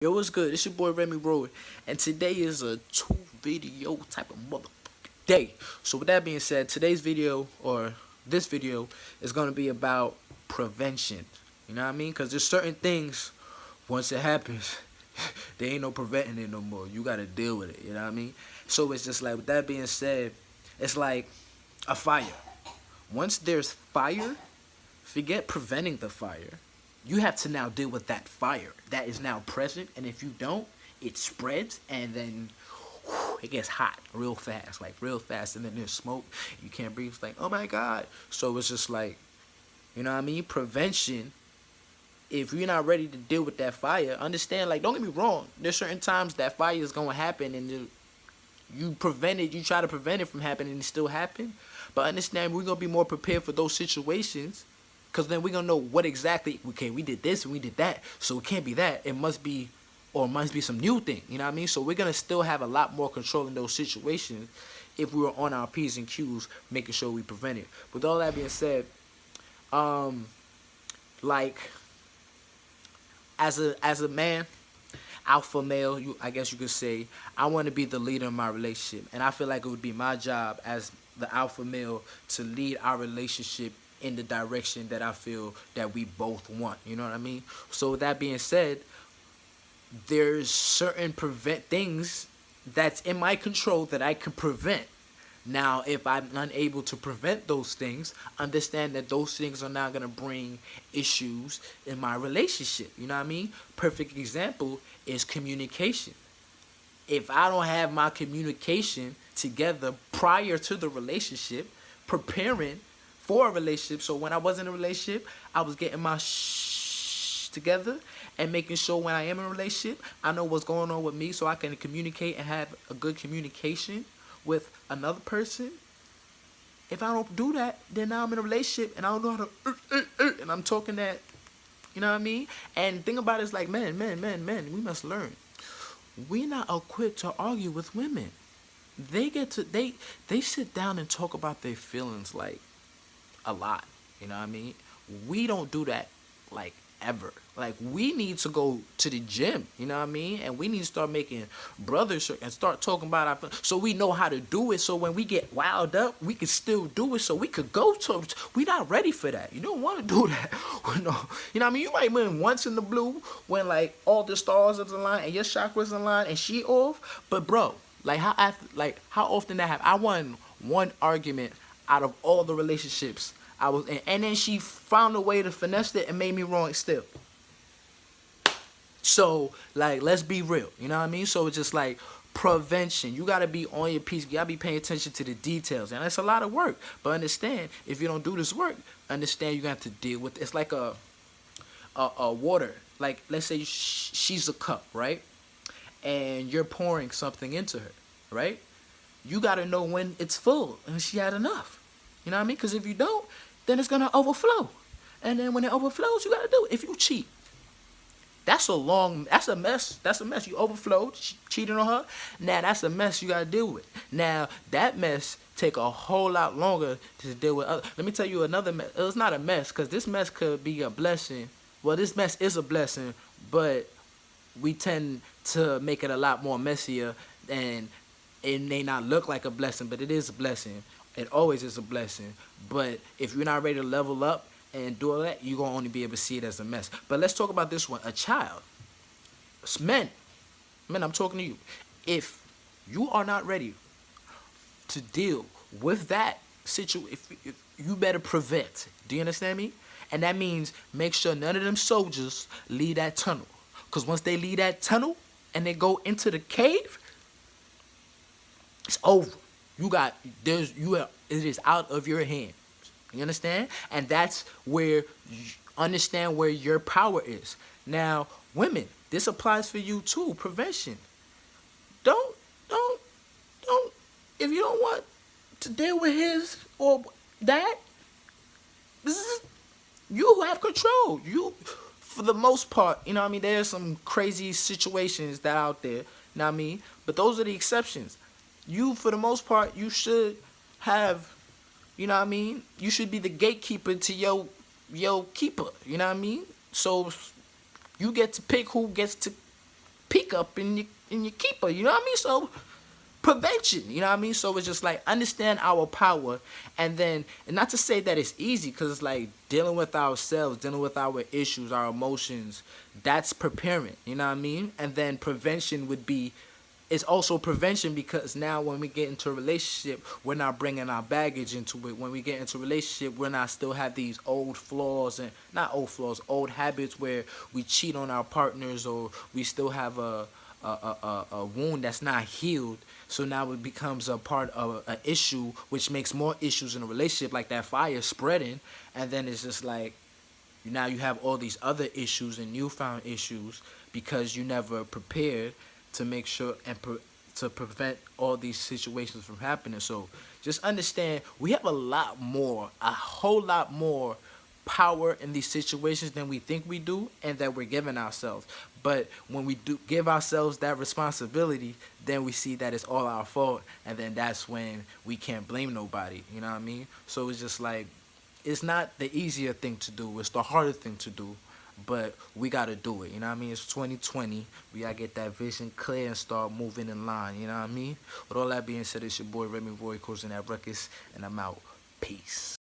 Yo, what's good? It's your boy Remy Road, and today is a two-video type of motherfucking day. So with that being said, today's video, or this video, is going to be about prevention. You know what I mean? Because there's certain things, once it happens, there ain't no preventing it no more. You got to deal with it, you know what I mean? So it's just like, with that being said, it's like a fire. Once there's fire, forget preventing the fire. You have to now deal with that fire that is now present, and if you don't, it spreads, and then it gets hot real fast, like real fast, and then there's smoke. You can't breathe. It's like, oh my God. So it's just like, you know what I mean? Prevention. If you're not ready to deal with that fire, understand, like, don't get me wrong. There's certain times that fire is going to happen, and you try to prevent it from happening, and it still happen. But understand, we're going to be more prepared for those situations. Because then we're going to know what exactly, okay, we did this and we did that. So it can't be that. It must be, or it must be some new thing. You know what I mean? So we're going to still have a lot more control in those situations if we were on our P's and Q's, making sure we prevent it. With all that being said, like, as a man, alpha male, I guess you could say, I want to be the leader in my relationship. And I feel like it would be my job as the alpha male to lead our relationship in the direction that I feel that we both want. You know what I mean? So with that being said, there's certain things that's in my control that I can prevent. Now, if I'm unable to prevent those things, understand that those things are not going to bring issues in my relationship. You know what I mean? Perfect example is communication. If I don't have my communication together prior to the relationship, preparing for a relationship, so when I was in a relationship, I was getting my together and making sure when I am in a relationship, I know what's going on with me so I can communicate and have a good communication with another person. If I don't do that, then now I'm in a relationship and I don't know how to and I'm talking that, you know what I mean? And the thing about it is, like, men, we must learn. We're not equipped to argue with women. They sit down and talk about their feelings like a lot. You know what I mean? We don't do that, like, ever. Like, we need to go to the gym, you know what I mean? And we need to start making brothers and start talking about our, so we know how to do it, so when we get wild up, we can still do it, so we could go to, we not ready for that. You don't want to do that. You know what I mean? You might win once in the blue when, like, all the stars is aligned and your chakras aligned and she off, but bro, like, how often that happen? I won one argument out of all the relationships I was in, and then she found a way to finesse it and made me wrong still. So, like, let's be real, you know what I mean? So it's just like prevention. You gotta be on your piece. You gotta be paying attention to the details, and it's a lot of work. But understand, if you don't do this work, understand you got to deal with. It's like a water. Like, let's say she's a cup, right? And you're pouring something into her, right? You gotta know when it's full and she had enough. You know what I mean? Because if you don't, then it's going to overflow. And then when it overflows, you got to do it. If you cheat, that's a mess. That's a mess. You overflowed, cheating on her. Now, that's a mess you got to deal with. Now, that mess take a whole lot longer to deal with. Let me tell you another mess. It's not a mess, because this mess could be a blessing. Well, this mess is a blessing, but we tend to make it a lot more messier, and it may not look like a blessing, but it is a blessing. It always is a blessing. But if you're not ready to level up and do all that, you're going to only be able to see it as a mess. But let's talk about this one. A child. It's men, I'm talking to you. If you are not ready to deal with that situation, if you better prevent. Do you understand me? And that means make sure none of them soldiers leave that tunnel. Because once they leave that tunnel and they go into the cave, it's over. It is out of your hands. You understand? And that's where you understand where your power is. Now, women, this applies for you too. Prevention. Don't, if you don't want to deal with his or that, you have control. You, for the most part, you know what I mean? There's some crazy situations that out there, you know what I mean? But those are the exceptions. You, for the most part, you should have, you know what I mean? You should be the gatekeeper to your keeper, you know what I mean? So you get to pick who gets to peek up in your keeper. You know what I mean? So prevention, you know what I mean? So it's just like understand our power, and then, and not to say that it's easy, because it's like dealing with ourselves, dealing with our issues, our emotions, that's preparing, you know what I mean? And then prevention would be, it's also prevention, because now when we get into a relationship, we're not bringing our baggage into it. When we get into a relationship, we're not still have these old flaws, and not old flaws, old habits where we cheat on our partners, or we still have a wound that's not healed. So now it becomes a part of an issue, which makes more issues in a relationship, like that fire spreading. And then it's just like, now you have all these other issues and newfound issues, because you never prepared to make sure and to prevent all these situations from happening. So just understand, we have a whole lot more power in these situations than we think we do, and that we're giving ourselves. But when we do give ourselves that responsibility, then we see that it's all our fault, and then that's when we can't blame nobody. You know what I mean? So it's just like, it's not the easier thing to do, it's the harder thing to do, but we gotta do it. You know what I mean? It's 2020. We gotta get that vision clear and start moving in line. You know what I mean? With all that being said, it's your boy Remy Roy, closing that ruckus, and I'm out. Peace.